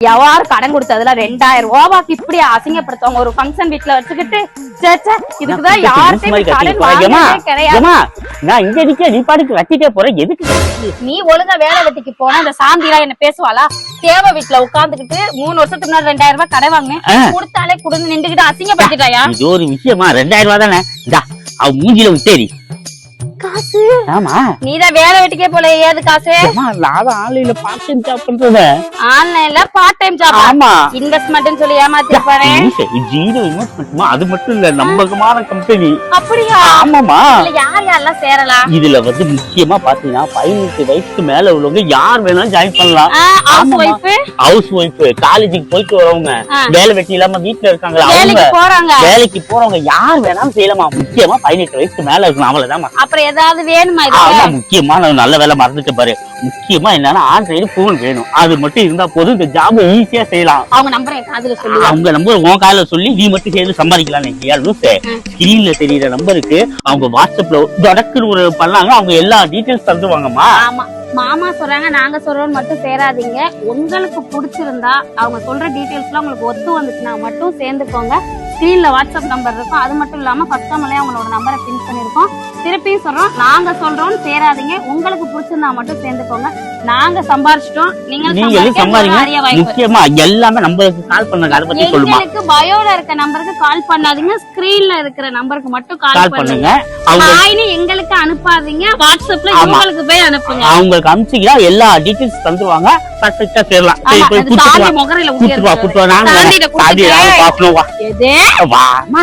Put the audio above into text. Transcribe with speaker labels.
Speaker 1: எவ்வாறு கடன் கொடுத்ததுல 2000 ரூபாய்க்கு இப்படி அசிங்கப்படுத்தவங்க ஒரு ஃபங்க்ஷன் வீட்ல வச்சுக்கிட்டு இதுக்குதான் யார்கிட்டயும் கடன் வாங்கினதே கிடையாது.
Speaker 2: நான் இங்க நிக்க நீ பாட்டுக்கு வச்சிட்டே போற எதுக்கு?
Speaker 1: நீ ஒழுங்கா வேலை வெட்டிக்கு போனா இந்த சாந்திலாம் என்ன பேசுவாளா? தேவை வீட்டுல உட்காந்துக்கிட்டு 3 வருஷத்துக்கு முன்னாடி 2000 ரூபாய் கடை வாங்கினேன் கொடுத்தாலே குடுந்து நின்றுகிட்டு அசிங்கப்படுத்திட்டாயா?
Speaker 2: இது ஒரு விஷயமா? 2000 ரூபாய் தானே அவ மூஞ்சில விட்டேரி
Speaker 1: காசு.
Speaker 2: ஆமா
Speaker 1: நீதான் வேலை வெட்டிக்கே போல. ஏது காசு?
Speaker 2: ஆன்லைன்ல பார்ட் டைம் ஜாப் பண்றது.
Speaker 1: ஆன்லைன்ல பார்ட் டைம் ஜாப்?
Speaker 2: ஆமா.
Speaker 1: இன்வெஸ்ட்மென்ட் சொல்லி ஏமாத்திருப்பாரு.
Speaker 2: Zero investment. அது மட்டும் இல்ல, நம்பகமான கம்பெனி.
Speaker 1: அப்படியா?
Speaker 2: ஆமாமா.
Speaker 1: யார் யாரெல்லாம் சேரலாம்?
Speaker 2: இதுல முக்கியமா பாத்தீங்கன்னா 18 வயசுக்கு மேல உள்ளவங்க யார் வேணாலும் ஜாயின் பண்ணலாம். ஹவுஸ் ஒய்ஃப், காலேஜுக்கு போயிட்டு வரவங்க, வேலை வெட்டி இல்லாம வீட்டுல இருக்காங்களா வேலைக்கு போறவங்க யார் வேணாலும் செய்யலாமா. முக்கியமா 18 வயசுக்கு மேல இருக்கணும், அவ்வளவுதான்.
Speaker 1: அப்புறம் ஏதாவது வேணுமா?
Speaker 2: முக்கியமா நல்ல வேலை மறந்துட்டு பாரு. முக்கியமா என்னன்னா ஆண்ட்ராய்டு போன் வேணும். அது மட்டும் இருந்தா போதும், இந்த ஜாப் ஈஸியா செய்யலாம்.
Speaker 1: அவங்க நம்பரை காதுல சொல்லி,
Speaker 2: அவங்க நம்பர் உன் காதுல சொல்லி நீ மட்டும் சேர்ந்து சம்பாதிக்கலாம். ஸ்கிரீன்ல தெரியுற நம்பருக்கு அவங்க வாட்ஸ்அப்ல தொடக்குன்னு ஒரு பண்ணாங்க, அவங்க எல்லா டீடைல்ஸ் தந்துருவாங்கம்மா.
Speaker 1: ஆமா, மாமா சொல்றாங்க நாங்க சொல்றோம் மட்டும் சேராதீங்க. உங்களுக்கு பிடிச்சிருந்தா அவங்க சொல்ற டீடைல்ஸ்லாம் உங்களுக்கு ஒத்து வந்துச்சுன்னா மட்டும் சேர்ந்துக்கோங்க. ஸ்கிரீன்ல வாட்ஸ்அப் நம்பர் இருக்கும். அது மட்டும் இல்லாம கஸ்டமர்லயே அவங்களோட நம்பரை பின் பண்ணிருக்கோம். திருப்பியும் சொல்றோம், நாங்க சொல்றோம் சேராதீங்க. உங்களுக்கு பிடிச்சிருந்தா மட்டும் சேர்ந்துக்கோங்க. நாங்க சம்பாரிச்சிட்டோம், நீங்க சம்பாதிங்க.
Speaker 2: முக்கியமா எல்லாமே நம்பருக்கு கால் பண்ணுங்க. அதை பத்தி சொல்லுமா?
Speaker 1: எங்களுக்கு பயோல இருக்க நம்பருக்கு கால் பண்ணாதீங்க, ஸ்கிரீன்ல இருக்கிற நம்பருக்கு மட்டும் கால் பண்ணுங்க. எங்களுக்கு அனுப்பாதீங்க, வாட்ஸ்அப்ல உங்களுக்கு போய் அனுப்புங்க.
Speaker 2: அவங்களுக்கு அனுப்பிச்சீங்கன்னா எல்லா டீடைல்ஸ் தந்துருவாங்க. பர்ஃபெக்ட்டா சேரலாம்.
Speaker 1: முகரையில
Speaker 2: கூட்டு வா, கூட்டு வா. நாங்க பாக்கணும். வா.
Speaker 1: எது?
Speaker 2: வாமா.